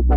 Hey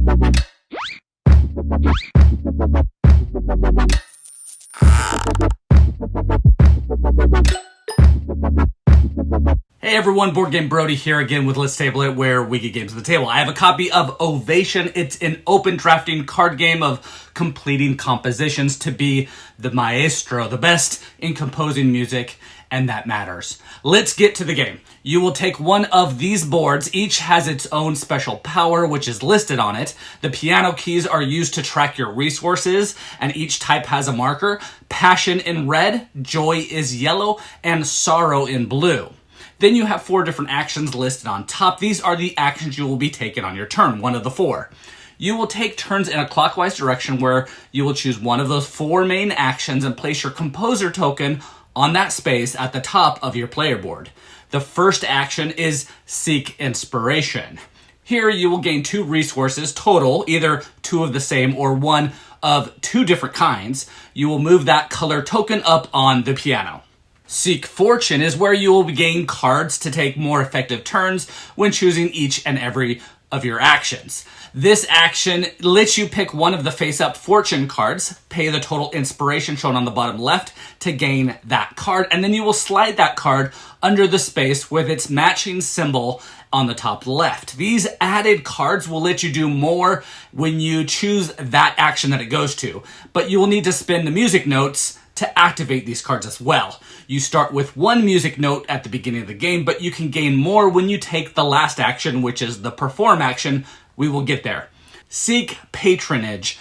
everyone, Board Game Brody here again with Let's Table It, where we get games to the table. I have a copy of Ovation. It's an open drafting card game of completing compositions to be the maestro, the best in composing music, and that matters. Let's get to the game. You will take one of these boards. Each has its own special power, which is listed on it. The piano keys are used to track your resources, and each type has a marker. Passion in red, joy is yellow, and sorrow in blue. Then you have 4 different actions listed on top. These are the actions you will be taking on your turn, one of the 4. You will take turns in a clockwise direction where you will choose one of those 4 main actions and place your composer token on that space at the top of your player board. The first action is Seek Inspiration. Here you will gain 2 resources total, either 2 of the same or 1 of 2 different kinds. You will move that color token up on the piano. Seek Fortune is where you will gain cards to take more effective turns when choosing each and every of your actions. This action lets you pick one of the face-up fortune cards, pay the total inspiration shown on the bottom left to gain that card, and then you will slide that card under the space with its matching symbol on the top left. These added cards will let you do more when you choose that action that it goes to, but you will need to spend the music notes to activate these cards as well. You start with 1 music note at the beginning of the game, but you can gain more when you take the last action, which is the perform action. We will get there. Seek Patronage.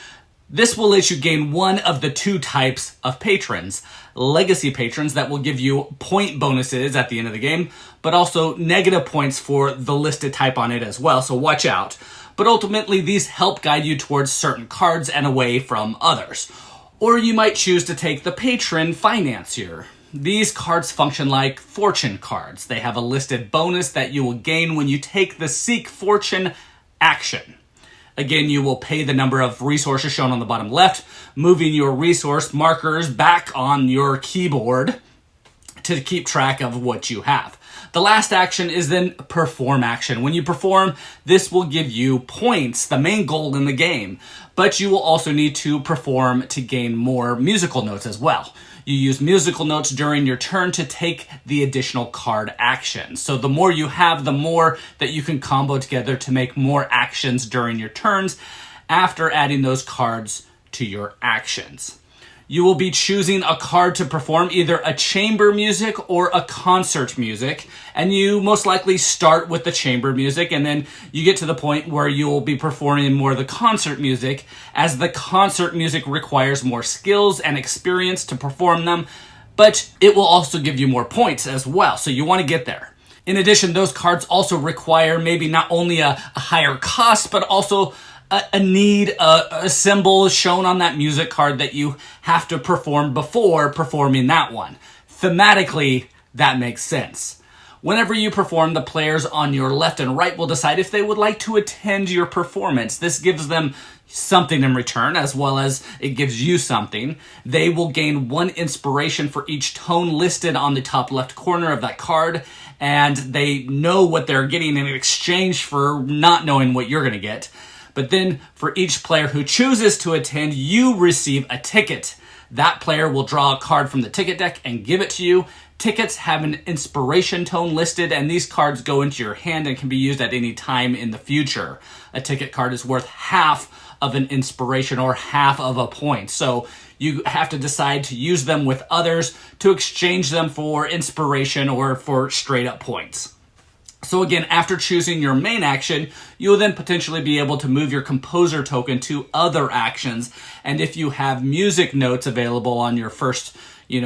This will let you gain one of the 2 types of patrons. Legacy patrons that will give you point bonuses at the end of the game, but also negative points for the listed type on it as well, so watch out. But ultimately, these help guide you towards certain cards and away from others. Or you might choose to take the Patron Financier. These cards function like fortune cards. They have a listed bonus that you will gain when you take the Seek Fortune action. Again, you will pay the number of resources shown on the bottom left, moving your resource markers back on your keyboard to keep track of what you have. The last action is then perform action. When you perform, this will give you points, the main goal in the game, but you will also need to perform to gain more musical notes as well. You use musical notes during your turn to take the additional card action. So the more you have, the more that you can combo together to make more actions during your turns after adding those cards to your actions. You will be choosing a card to perform either a chamber music or a concert music, and you most likely start with the chamber music, and then you get to the point where you will be performing more of the concert music, as the concert music requires more skills and experience to perform them, but it will also give you more points as well, so you want to get there. In addition, those cards also require maybe not only a higher cost, but also a symbol shown on that music card that you have to perform before performing that one. Thematically, that makes sense. Whenever you perform, the players on your left and right will decide if they would like to attend your performance. This gives them something in return, as well as it gives you something. They will gain 1 inspiration for each tone listed on the top left corner of that card, and they know what they're getting in exchange for not knowing what you're going to get. But then, for each player who chooses to attend, you receive a ticket. That player will draw a card from the ticket deck and give it to you. Tickets have an inspiration tone listed, and these cards go into your hand and can be used at any time in the future. A ticket card is worth half of an inspiration or half of a point. So you have to decide to use them with others to exchange them for inspiration or for straight up points. So again, after choosing your main action, you will then potentially be able to move your composer token to other actions. And if you have music notes available on your first,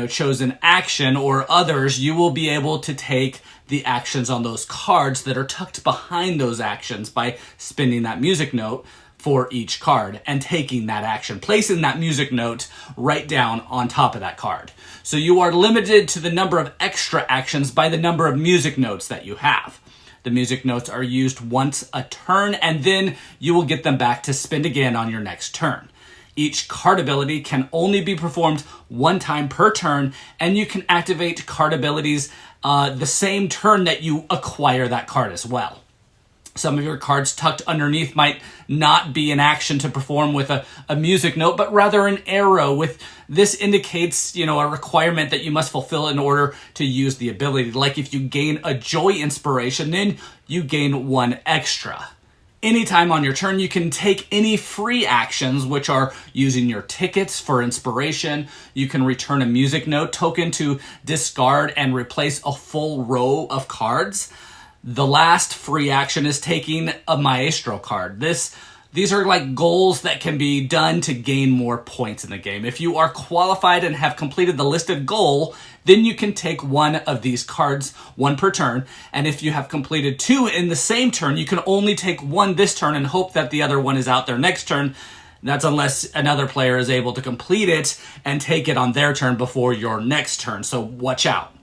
chosen action or others, you will be able to take the actions on those cards that are tucked behind those actions by spinning that music note for each card and taking that action, placing that music note right down on top of that card. So you are limited to the number of extra actions by the number of music notes that you have. The music notes are used once a turn, and then you will get them back to spend again on your next turn. Each card ability can only be performed 1 time per turn, and you can activate card abilities the same turn that you acquire that card as well. Some of your cards tucked underneath might not be an action to perform with a music note, but rather an arrow. With this indicates, a requirement that you must fulfill in order to use the ability. Like if you gain a joy inspiration, then you gain 1 extra. Anytime on your turn, you can take any free actions, which are using your tickets for inspiration. You can return a music note token to discard and replace a full row of cards. The last free action is taking a maestro card. These are like goals that can be done to gain more points in the game. If you are qualified and have completed the listed goal, then you can take 1 of these cards, 1 per turn. And if you have completed 2 in the same turn, you can only take 1 this turn and hope that the other one is out there next turn. That's unless another player is able to complete it and take it on their turn before your next turn. So watch out.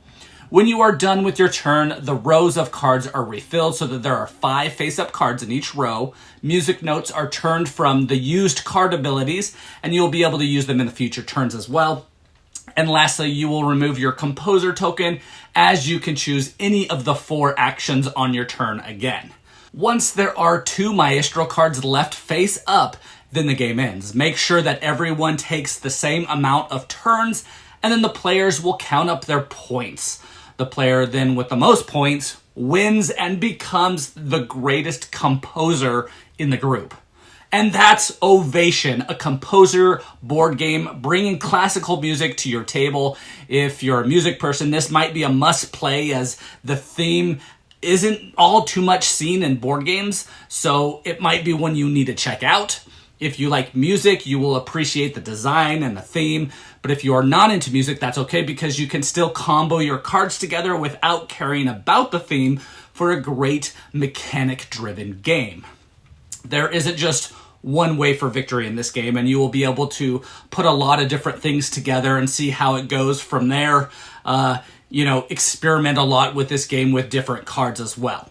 When you are done with your turn, the rows of cards are refilled so that there are 5 face-up cards in each row. Music notes are turned from the used card abilities, and you'll be able to use them in the future turns as well. And lastly, you will remove your composer token, as you can choose any of the 4 actions on your turn again. Once there are 2 maestro cards left face up, then the game ends. Make sure that everyone takes the same amount of turns, and then the players will count up their points. The player then with the most points wins and becomes the greatest composer in the group. And that's Ovation, a composer board game bringing classical music to your table. If you're a music person, this might be a must play, as the theme isn't all too much seen in board games, so it might be one you need to check out. If you like music, you will appreciate the design and the theme. But if you are not into music, that's okay, because you can still combo your cards together without caring about the theme for a great mechanic-driven game. There isn't just one way for victory in this game, and you will be able to put a lot of different things together and see how it goes from there. Experiment a lot with this game with different cards as well.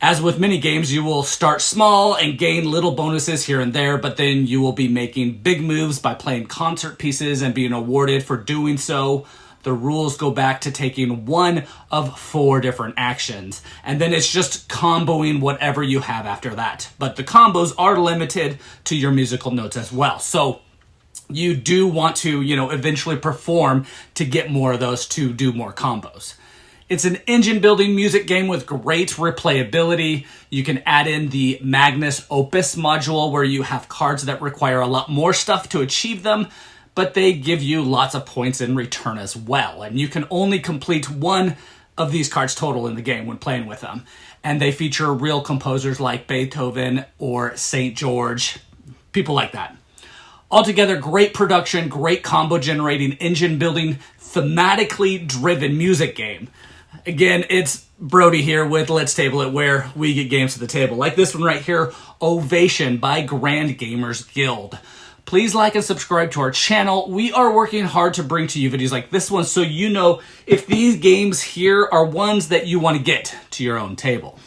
As with many games, you will start small and gain little bonuses here and there, but then you will be making big moves by playing concert pieces and being awarded for doing so. The rules go back to taking 1 of 4 different actions, and then it's just comboing whatever you have after that. But the combos are limited to your musical notes as well. So you do want to, eventually perform to get more of those to do more combos. It's an engine-building music game with great replayability. You can add in the Magnus Opus module, where you have cards that require a lot more stuff to achieve them, but they give you lots of points in return as well. And you can only complete 1 of these cards total in the game when playing with them. And they feature real composers like Beethoven or St. George, people like that. Altogether, great production, great combo-generating, engine-building, thematically driven music game. Again, it's Brody here with Let's Table It, where we get games to the table. Like this one right here, Ovation by Grand Gamers Guild. Please like and subscribe to our channel. We are working hard to bring to you videos like this one, so you know if these games here are ones that you want to get to your own table.